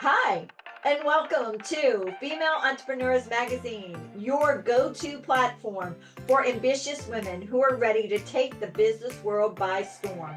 Hi, and welcome to Female Entrepreneurs Magazine, your go-to platform for ambitious women who are ready to take the business world by storm.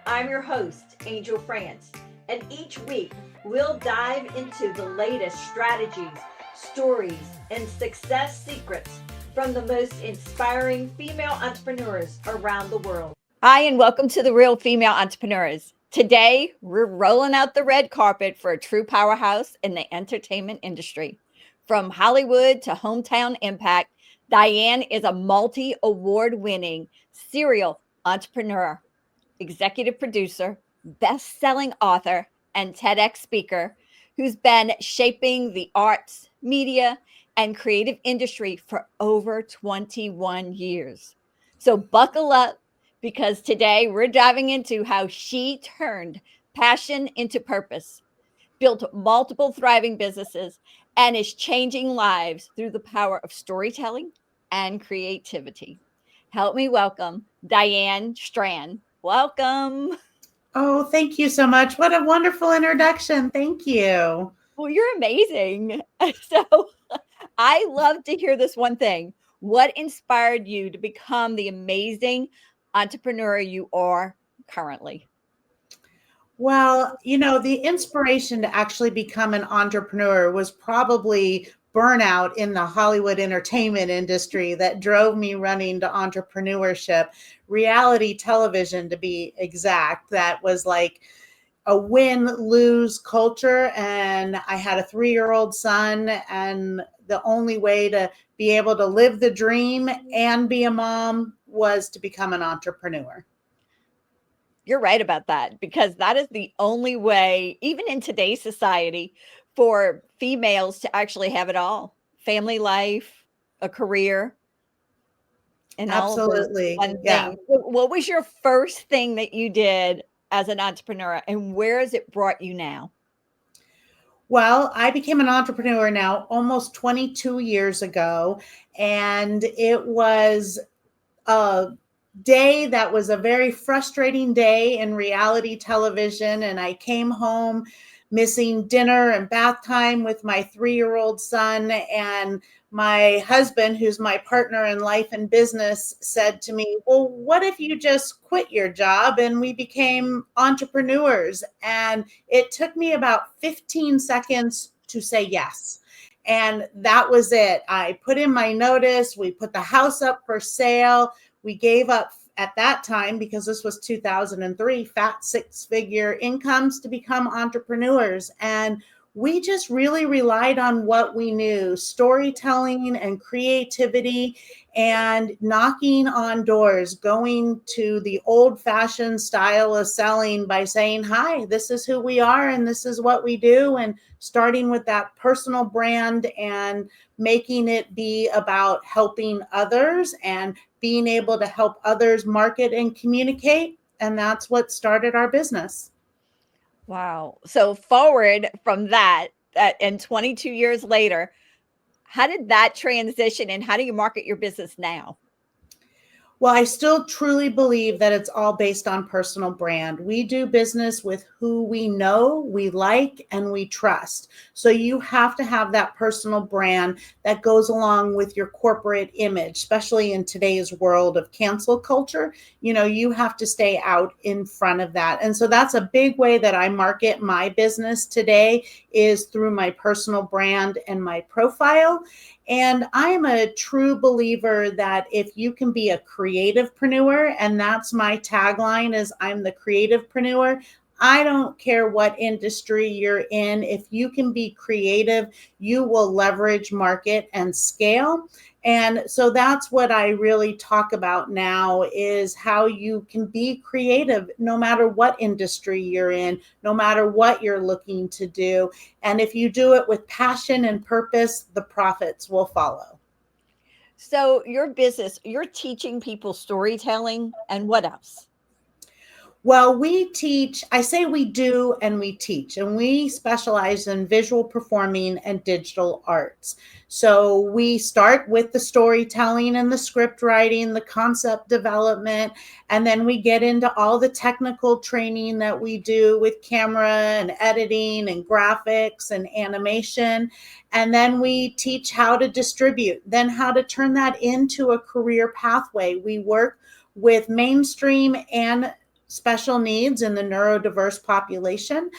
I'm your host, Angel France, and each week we'll dive into the latest strategies, stories, and success secrets from the most inspiring female entrepreneurs around the world. Hi, and welcome to the Real Female Entrepreneurs. Today, we're rolling out the red carpet for a true powerhouse in the entertainment industry. From Hollywood to hometown impact, Diane is a multi-award winning serial entrepreneur, executive producer, best-selling author, and TEDx speaker who's been shaping the arts, media, and creative industry for over 21 years. So buckle up, because today we're diving into how she turned passion into purpose, built multiple thriving businesses, and is changing lives through the power of storytelling and creativity. Help me welcome Diane Strand. Welcome. Oh, thank you so much. What a wonderful introduction. Thank you. Well, you're amazing. So I love to hear this one thing. What inspired you to become the amazing entrepreneur you are currently? Well, the inspiration to actually become an entrepreneur was probably burnout in the Hollywood entertainment industry that drove me running to entrepreneurship, reality television to be exact. That was like a win-lose culture. And I had a 3-year-old son, and the only way to be able to live the dream and be a mom was to become an entrepreneur. You're right about that, because that is the only way, even in today's society, for females to actually have it all: family life, a career, and all of those Absolutely. fun Yeah. things. What was your first thing that you did as an entrepreneur, and where has it brought you now? Well, I became an entrepreneur now almost 22 years ago, and it was a day that was a very frustrating day in reality television. And I came home missing dinner and bath time with my 3-year-old son. And my husband, who's my partner in life and business, said to me, "Well, what if you just quit your job and we became entrepreneurs?" And it took me about 15 seconds to say yes. And that was it. I put in my notice. We put the house up for sale. We gave up at that time, because this was 2003, fat 6-figure incomes to become entrepreneurs. And we just really relied on what we knew: storytelling and creativity, and knocking on doors, going to the old-fashioned style of selling by saying, "Hi, this is who we are and this is what we do," and starting with that personal brand and making it be about helping others and being able to help others market and communicate. And that's what started our business. Wow. So forward from that, and 22 years later, how did that transition, and how do you market your business now? Well, I still truly believe that it's all based on personal brand. We do business with who we know, we like, and we trust. So you have to have that personal brand that goes along with your corporate image, especially in today's world of cancel culture. You have to stay out in front of that. And so that's a big way that I market my business today, is through my personal brand and my profile. And I'm a true believer that if you can be a creativepreneur, and that's my tagline, is I'm the creativepreneur. I don't care what industry you're in. If you can be creative, you will leverage, market, and scale. And so that's what I really talk about now, is how you can be creative no matter what industry you're in, no matter what you're looking to do. And if you do it with passion and purpose, the profits will follow. So your business, you're teaching people storytelling, and what else? Well, we teach, I say we do and we teach, and we specialize in visual performing and digital arts. So we start with the storytelling and the script writing, the concept development, and then we get into all the technical training that we do with camera and editing and graphics and animation. And then we teach how to distribute, then how to turn that into a career pathway. We work with mainstream and special needs in the neurodiverse population.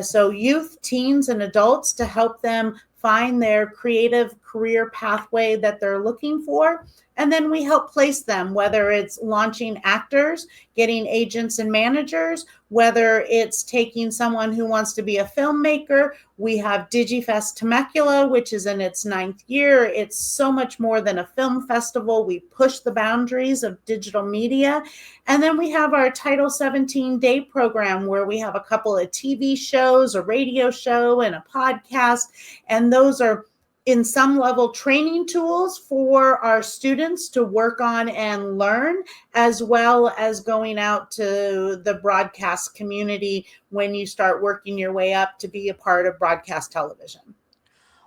So youth, teens, and adults to help them find their creative career pathway that they're looking for. And then we help place them, whether it's launching actors, getting agents and managers, whether it's taking someone who wants to be a filmmaker. We have DigiFest Temecula, which is in its 9th year. It's so much more than a film festival. We push the boundaries of digital media. And then we have our Title 17 Day program, where we have a couple of TV shows, a radio show, and a podcast. And those are in some level training tools for our students to work on and learn, as well as going out to the broadcast community when you start working your way up to be a part of broadcast television.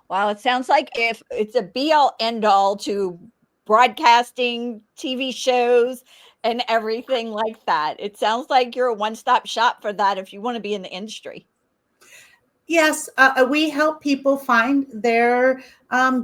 Wow, it sounds like if it's a be-all end-all to broadcasting, TV shows, and everything like that. It sounds like you're a one-stop shop for that if you want to be in the industry. Yes, we help people find their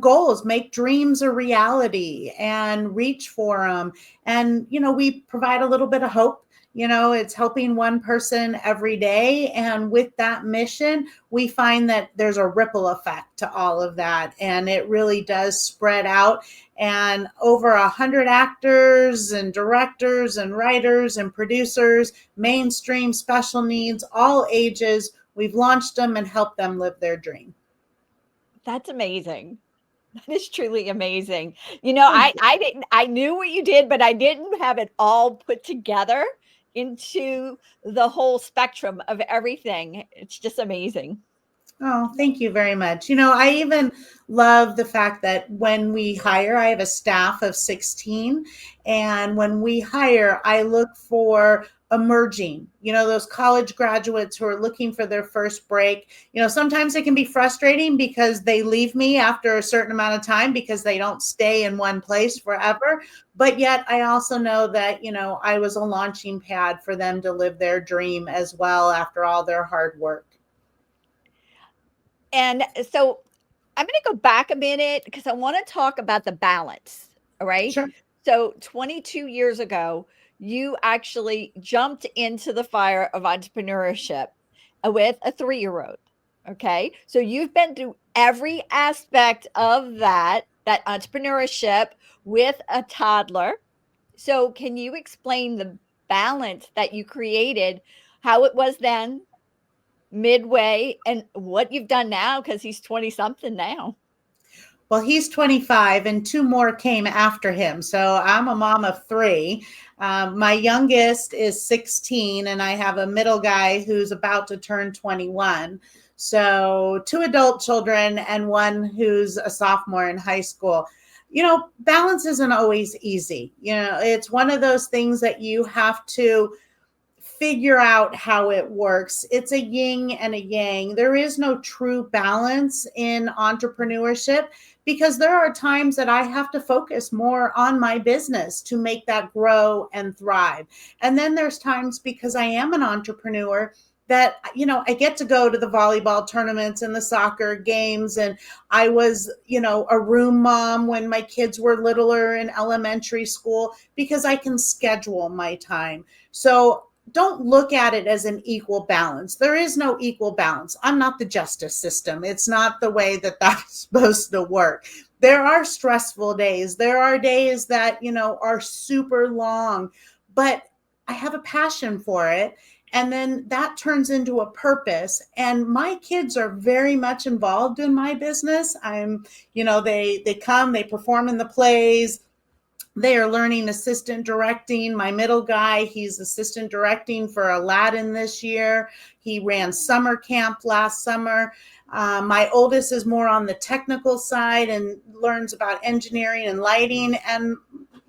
goals, make dreams a reality, and reach for them. And, we provide a little bit of hope. It's helping one person every day. And with that mission, we find that there's a ripple effect to all of that. And it really does spread out. And over 100 actors and directors and writers and producers, mainstream, special needs, all ages, we've launched them and helped them live their dream. That's amazing. That is truly amazing. I knew what you did, but I didn't have it all put together into the whole spectrum of everything. It's just amazing. Oh, thank you very much. I even love the fact that when we hire, I have a staff of 16, and when we hire, I look for emerging, those college graduates who are looking for their first break. Sometimes it can be frustrating because they leave me after a certain amount of time because they don't stay in one place forever. But yet I also know that, I was a launching pad for them to live their dream as well after all their hard work. And so I'm going to go back a minute because I want to talk about the balance. All right. Sure. So 22 years ago, you actually jumped into the fire of entrepreneurship with a 3-year-old. Okay. So you've been through every aspect of that entrepreneurship with a toddler. So can you explain the balance that you created, how it was then, midway, and what you've done now? Because he's 20 something now. Well, he's 25 and 2 more came after him. So I'm a mom of 3. My youngest is 16 and I have a middle guy who's about to turn 21. So 2 adult children and 1 who's a sophomore in high school. Balance isn't always easy. It's one of those things that you have to figure out how it works. It's a yin and a yang. There is no true balance in entrepreneurship because there are times that I have to focus more on my business to make that grow and thrive. And then there's times, because I am an entrepreneur, that, I get to go to the volleyball tournaments and the soccer games. And I was, a room mom when my kids were littler in elementary school because I can schedule my time. So don't look at it as an equal balance. There is no equal balance. I'm not the justice system. It's not the way that that's supposed to work. There are stressful days. There are days that, are super long, but I have a passion for it. And then that turns into a purpose. And my kids are very much involved in my business. They come, they perform in the plays. They are learning assistant directing. My middle guy, he's assistant directing for Aladdin this year. He ran summer camp last summer. My oldest is more on the technical side and learns about engineering and lighting. And,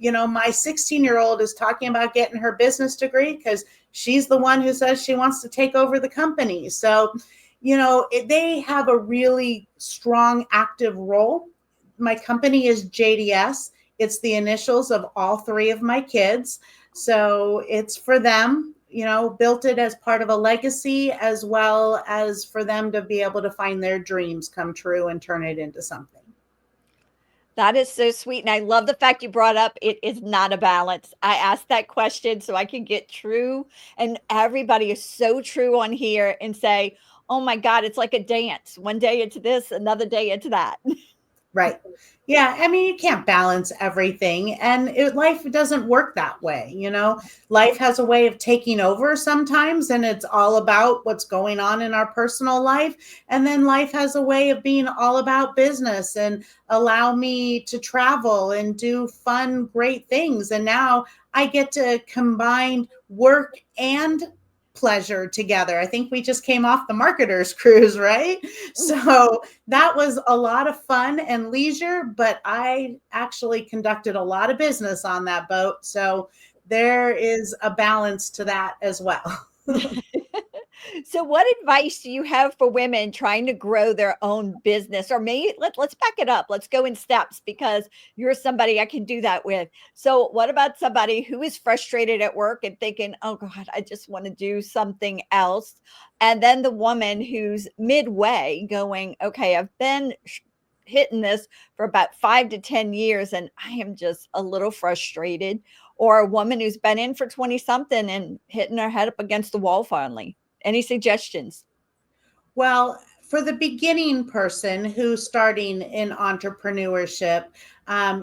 my 16-year-old is talking about getting her business degree because she's the one who says she wants to take over the company. So, they have a really strong, active role. My company is JDS. It's the initials of all three of my kids. So it's for them, built it as part of a legacy, as well as for them to be able to find their dreams come true and turn it into something. That is so sweet, and I love the fact you brought up it is not a balance. I asked that question so I can get true, and everybody is so true on here and say, "Oh my god, it's like a dance. One day it's this, another day it's that." Right. Yeah. I mean, you can't balance everything, and life doesn't work that way. Life has a way of taking over sometimes, and it's all about what's going on in our personal life. And then life has a way of being all about business and allow me to travel and do fun, great things. And now I get to combine work and pleasure together. I think we just came off the marketers cruise, right? So that was a lot of fun and leisure, but I actually conducted a lot of business on that boat. So there is a balance to that as well. So what advice do you have for women trying to grow their own business? Or maybe let's back it up. Let's go in steps because you're somebody I can do that with. So what about somebody who is frustrated at work and thinking, "Oh God, I just want to do something else." And then the woman who's midway going, "Okay, I've been hitting this for about 5 to 10 years and I am just a little frustrated." Or a woman who's been in for 20 something and hitting her head up against the wall finally. Any suggestions? Well, for the beginning person who's starting in entrepreneurship,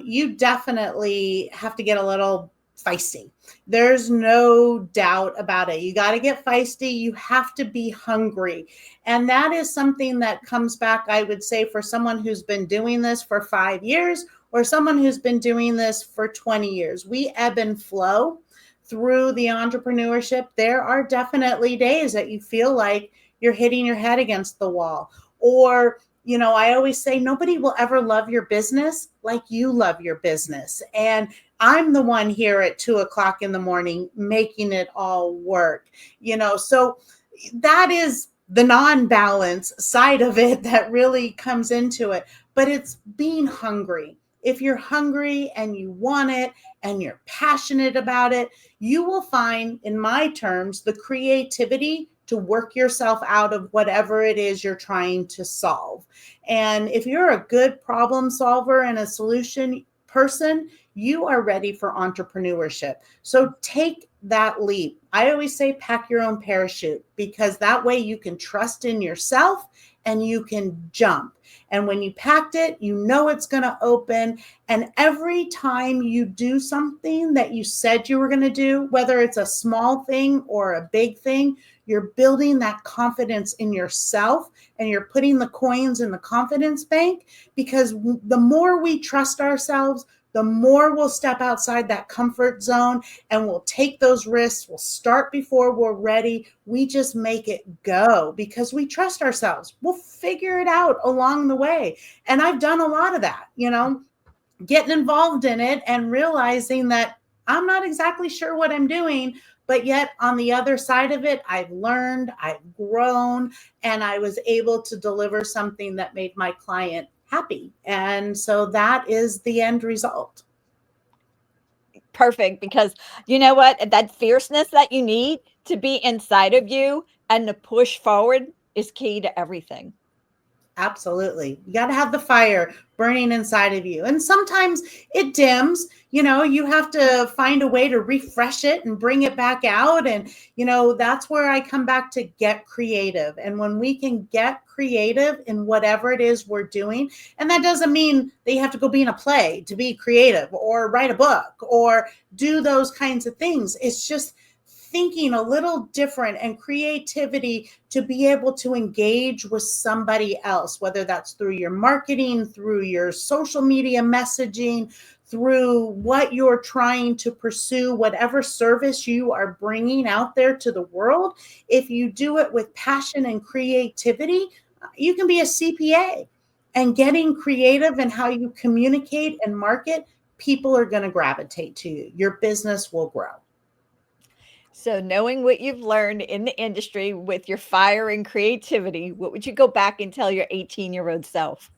you definitely have to get a little feisty. There's no doubt about it. You got to get feisty. You have to be hungry. And that is something that comes back, I would say, for someone who's been doing this for 5 years or someone who's been doing this for 20 years. We ebb and flow through the entrepreneurship. There are definitely days that you feel like you're hitting your head against the wall. Or, I always say nobody will ever love your business like you love your business. And I'm the one here at 2 o'clock in the morning making it all work, so that is the non-balance side of it that really comes into it. But it's being hungry. If you're hungry and you want it and you're passionate about it, you will find, in my terms, the creativity to work yourself out of whatever it is you're trying to solve. And if you're a good problem solver and a solution person, you are ready for entrepreneurship. So take that leap. I always say pack your own parachute, because that way you can trust in yourself and you can jump. And when you packed it, you know it's going to open. And every time you do something that you said you were going to do, whether it's a small thing or a big thing, you're building that confidence in yourself and you're putting the coins in the confidence bank. Because the more we trust ourselves, the more we'll step outside that comfort zone and we'll take those risks. We'll start before we're ready. We just make it go because we trust ourselves. We'll figure it out along the way. And I've done a lot of that, getting involved in it and realizing that I'm not exactly sure what I'm doing, but yet on the other side of it, I've learned, I've grown, and I was able to deliver something that made my client happy. And so that is the end result. Perfect, because you know what? That fierceness that you need to be inside of you and to push forward is key to everything. Absolutely. You got to have the fire burning inside of you. And sometimes it dims, you have to find a way to refresh it and bring it back out. And, that's where I come back to get creative. And when we can get creative in whatever it is we're doing, and that doesn't mean that you have to go be in a play to be creative or write a book or do those kinds of things. It's just thinking a little different and creativity to be able to engage with somebody else, whether that's through your marketing, through your social media messaging, through what you're trying to pursue, whatever service you are bringing out there to the world. If you do it with passion and creativity, you can be a CPA. And getting creative in how you communicate and market, people are going to gravitate to you. Your business will grow. So knowing what you've learned in the industry with your fire and creativity, what would you go back and tell your 18-year-old self?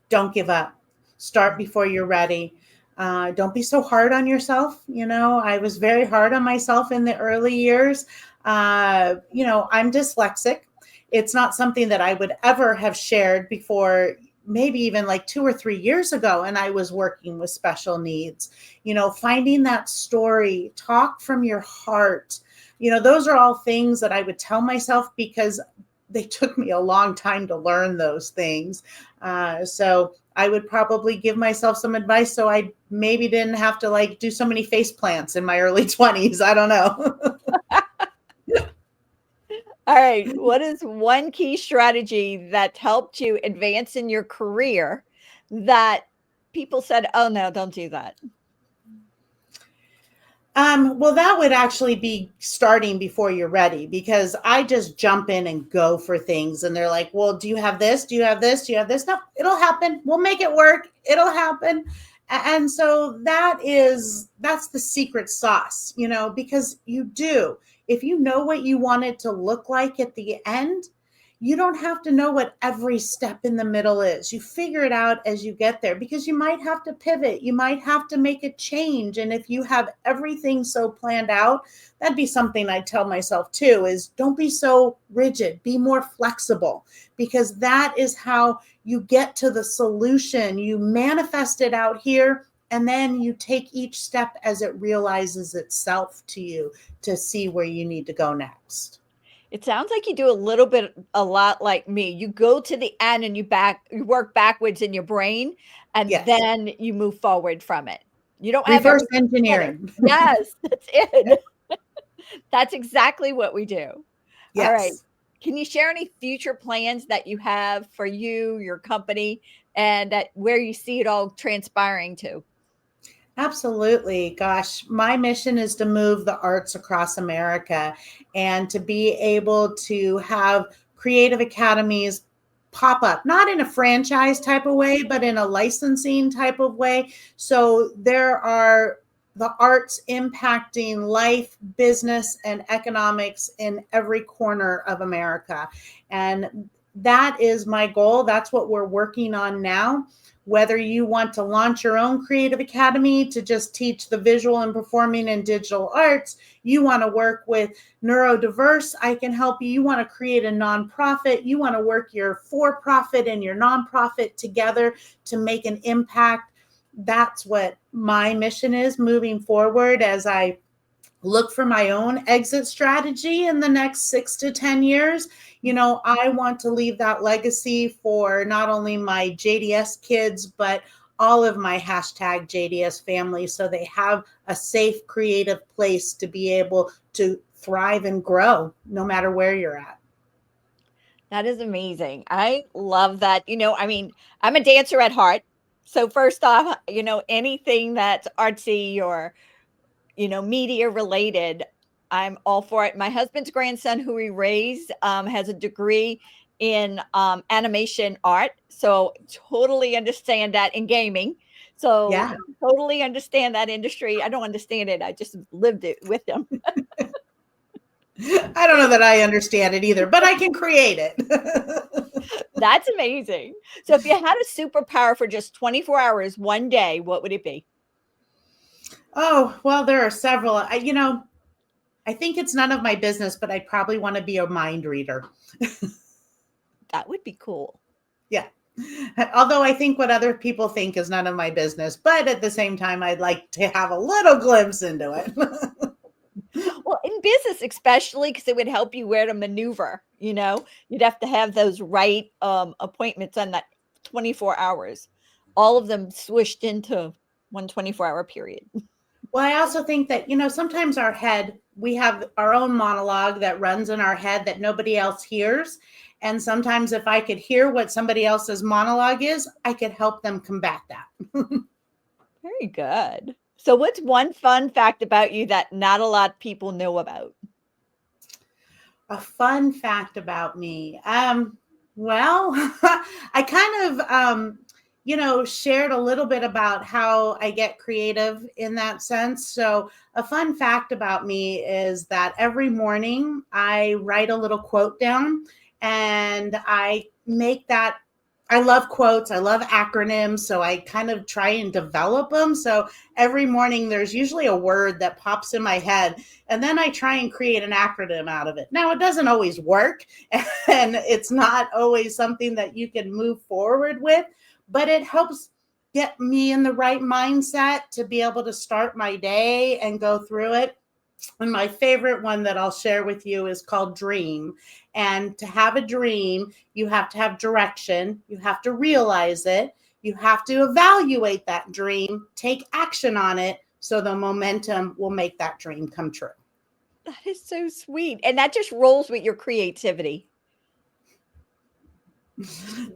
Don't give up. Start before you're ready. Don't be so hard on yourself. I was very hard on myself in the early years. I'm dyslexic. It's not something that I would ever have shared before, maybe even like 2 or 3 years ago. And I was working with special needs, finding that story, talk from your heart. Those are all things that I would tell myself because they took me a long time to learn those things. So I would probably give myself some advice so I maybe didn't have to like do so many face plants in my early 20s. I don't know. All right. What is one key strategy that helped you advance in your career that people said, oh, no, don't do that? Well, that would actually be starting before you're ready because I just jump in and go for things. And they're like, well, do you have this? Do you have this? Do you have this? No, it'll happen. We'll make it work. It'll happen. And so that's the secret sauce, because you do. If you know what you want it to look like at the end, you don't have to know what every step in the middle is. You figure it out as you get there because you might have to pivot. You might have to make a change. And if you have everything so planned out, that'd be something I tell myself too, is don't be so rigid, be more flexible, because that is how you get to the solution. You manifest it out here, and then you take each step as it realizes itself to you to see where you need to go next. It sounds like you do a lot like me. You go to the end and you work backwards in your brain, and Yes. then you move forward from it. You don't have Reverse everything together. engineering. Yes, that's it. That's exactly what we do. All right. Yes. Can you share any future plans that you have for you, your company, and that where you see it all transpiring to? Absolutely. Gosh, my mission is to move the arts across America and to be able to have creative academies pop up, not in a franchise type of way, but in a licensing type of way. So there are the arts impacting life, business, and economics in every corner of America. And that is my goal. That's what we're working on now. Whether you want to launch your own creative academy to just teach the visual and performing and digital arts, you want to work with neurodiverse, I can help you. You want to create a nonprofit, you want to work your for-profit and your nonprofit together to make an impact. That's what my mission is moving forward as I look for my own exit strategy in the next 6 to 10 years. I want to leave that legacy for not only my JDS kids, but all of my hashtag JDS family, so they have a safe, creative place to be able to thrive and grow no matter where you're at. That is amazing. I love that. I'm a dancer at heart. So first off, anything that's artsy or media related, I'm all for it. My husband's grandson, who we raised, has a degree in animation art. So totally understand that in gaming. So Yeah. totally understand that industry. I don't understand it. I just lived it with him. I don't know that I understand it either, but I can create it. That's amazing. So if you had a superpower for just 24 hours, one day, what would it be? Oh, well, there are several. I think it's none of my business, but I probably want to be a mind reader. That would be cool. Yeah. Although I think what other people think is none of my business, but at the same time, I'd like to have a little glimpse into it. Well, in business, especially because it would help you where to maneuver. You'd have to have those right appointments on that 24 hours, all of them swished into one 24-hour period. Well, I also think that, sometimes we have our own monologue that runs in our head that nobody else hears. And sometimes if I could hear what somebody else's monologue is, I could help them combat that. Very good. So what's one fun fact about you that not a lot of people know about? A fun fact about me. Well, I kind of shared a little bit about how I get creative in that sense. So a fun fact about me is that every morning I write a little quote down, and I make that. I love quotes. I love acronyms. So I kind of try and develop them. So every morning there's usually a word that pops in my head, and then I try and create an acronym out of it. Now, it doesn't always work, and it's not always something that you can move forward with, but it helps get me in the right mindset to be able to start my day and go through it. And my favorite one that I'll share with you is called Dream. And to have a dream, you have to have direction. You have to realize it. You have to evaluate that dream, take action on it, so the momentum will make that dream come true. That is so sweet. And that just rolls with your creativity.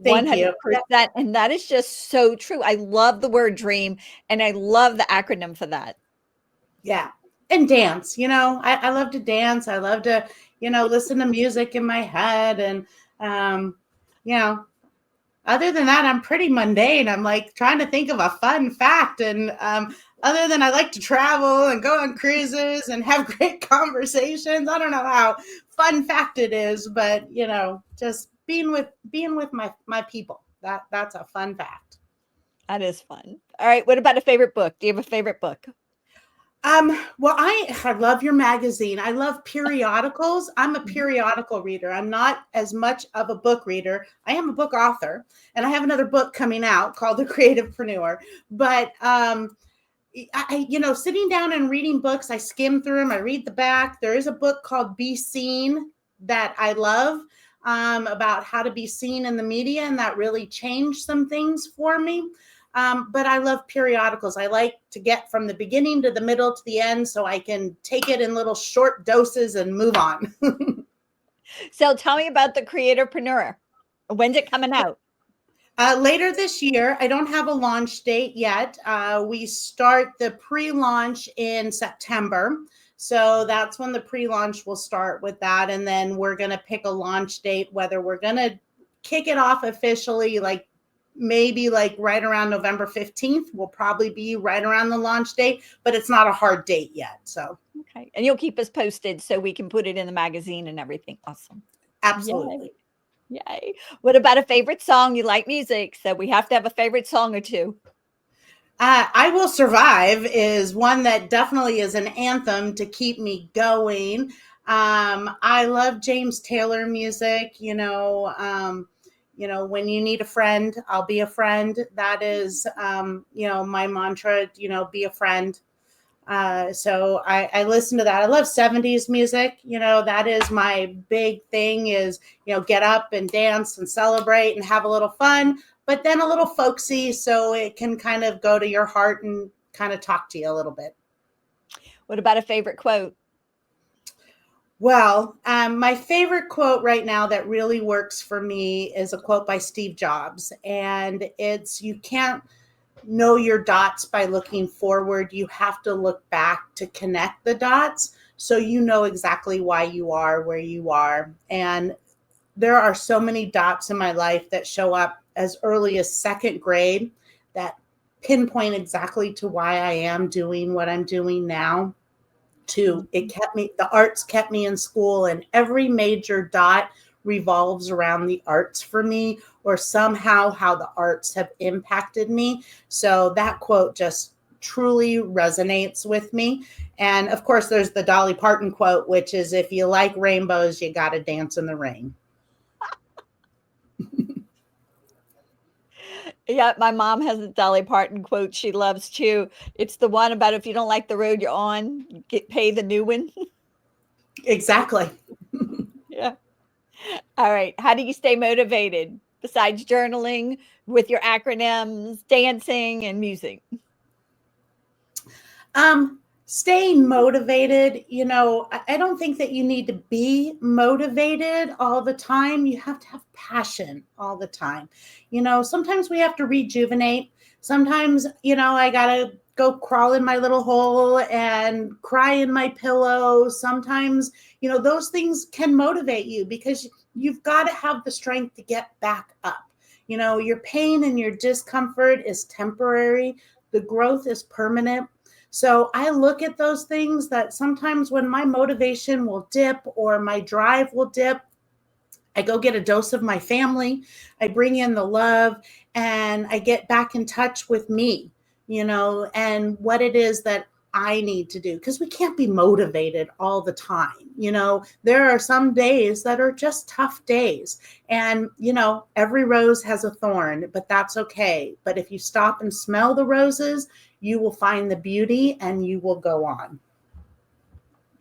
Thank you. 100%. And that is just so true. I love the word dream, and I love the acronym for that. Yeah. And dance, I love to dance. I love to, listen to music in my head. And, other than that, I'm pretty mundane. I'm like trying to think of a fun fact. And other than I like to travel and go on cruises and have great conversations. I don't know how fun fact it is, but, just being with my people. That's a fun fact. That is fun. All right. What about a favorite book? Do you have a favorite book? Well, I love your magazine. I love periodicals. I'm a periodical reader. I'm not as much of a book reader. I am a book author, and I have another book coming out called The Creativepreneur. But sitting down and reading books, I skim through them. I read the back. There is a book called Be Seen that I love, about how to be seen in the media, and that really changed some things for me. But I love periodicals. I like to get from the beginning to the middle to the end, so I can take it in little short doses and move on. So tell me about The Creativepreneur. When's it coming out? Later this year. I don't have a launch date yet. We start the pre-launch in September. So that's when the pre-launch will start with that. And then we're going to pick a launch date, whether we're going to kick it off officially, maybe right around November 15th will probably be right around the launch date, but it's not a hard date yet. So, okay. And you'll keep us posted so we can put it in the magazine and everything. Awesome. Absolutely. Yay. What about a favorite song? You like music, so we have to have a favorite song or two. I Will Survive is one that definitely is an anthem to keep me going. I love James Taylor music, when you need a friend, I'll be a friend. That is, my mantra, be a friend. So I listen to that. I love 70s music. That is my big thing is, get up and dance and celebrate and have a little fun, but then a little folksy so it can kind of go to your heart and kind of talk to you a little bit. What about a favorite quote? Well, my favorite quote right now that really works for me is a quote by Steve Jobs. And it's, you can't know your dots by looking forward. You have to look back to connect the dots so you know exactly why you are where you are. And there are so many dots in my life that show up as early as second grade that pinpoint exactly to why I am doing what I'm doing now. The arts kept me in school, and every major dot revolves around the arts for me, or somehow how the arts have impacted me. So that quote just truly resonates with me. And of course, there's the Dolly Parton quote, which is, if you like rainbows, you got to dance in the rain. Yeah, my mom has a Dolly Parton quote she loves too. It's the one about, if you don't like the road you're on, pay the new one. Exactly. Yeah. All right. How do you stay motivated besides journaling, with your acronyms, dancing, and music? Staying motivated, I don't think that you need to be motivated all the time. You have to have passion all the time. Sometimes we have to rejuvenate. Sometimes, I got to go crawl in my little hole and cry in my pillow. Sometimes, those things can motivate you because you've got to have the strength to get back up. Your pain and your discomfort is temporary. The growth is permanent. So I look at those things that sometimes when my motivation will dip or my drive will dip, I go get a dose of my family, I bring in the love, and I get back in touch with me, and what it is that I need to do. Because we can't be motivated all the time. There are some days that are just tough days. And, every rose has a thorn, but that's okay. But if you stop and smell the roses, you will find the beauty and you will go on.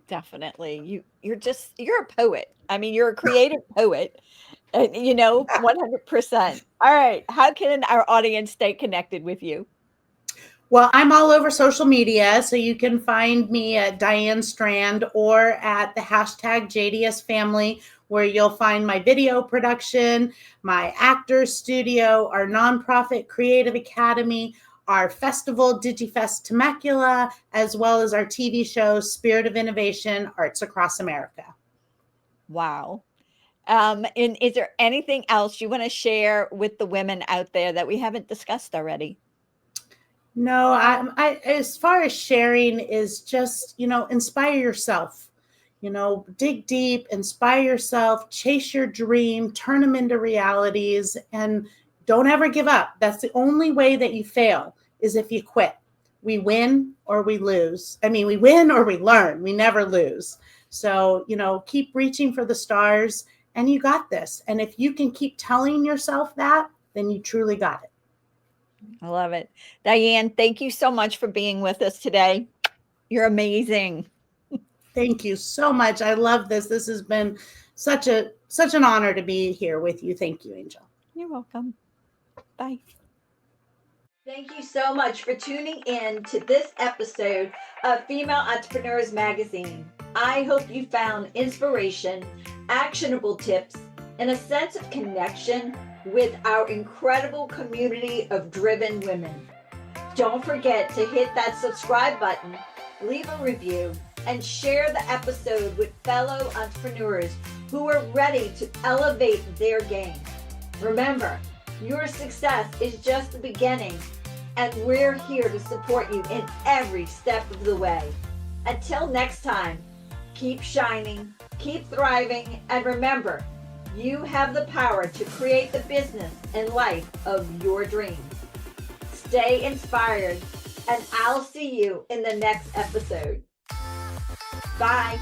Definitely. You're a poet. I mean, you're a creative poet, 100%. All right. How can our audience stay connected with you? Well, I'm all over social media, so you can find me at Diane Strand or at the hashtag JDS Family, where you'll find my video production, my actors studio, our nonprofit Creative Academy, our festival DigiFest Temecula, as well as our TV show Spirit of Innovation, Arts Across America. Wow. And is there anything else you want to share with the women out there that we haven't discussed already? No, I as far as sharing is just, inspire yourself, dig deep, inspire yourself, chase your dream, turn them into realities, and don't ever give up. That's the only way that you fail, is if you quit. We win or we lose. I mean, we win or we learn. We never lose. So, keep reaching for the stars, and you got this. And if you can keep telling yourself that, then you truly got it. I love it. Diane, thank you so much for being with us today. You're amazing. Thank you so much. I love this. This has been such an honor to be here with you. Thank you, Angel. You're welcome. Bye. Thank you so much for tuning in to this episode of Female Entrepreneurs Magazine. I hope you found inspiration, actionable tips, and a sense of connection with our incredible community of driven women. Don't forget to hit that subscribe button, leave a review, and share the episode with fellow entrepreneurs who are ready to elevate their game. Remember, your success is just the beginning, and we're here to support you in every step of the way. Until next time, keep shining, keep thriving, and remember, you have the power to create the business and life of your dreams. Stay inspired, and I'll see you in the next episode. Bye.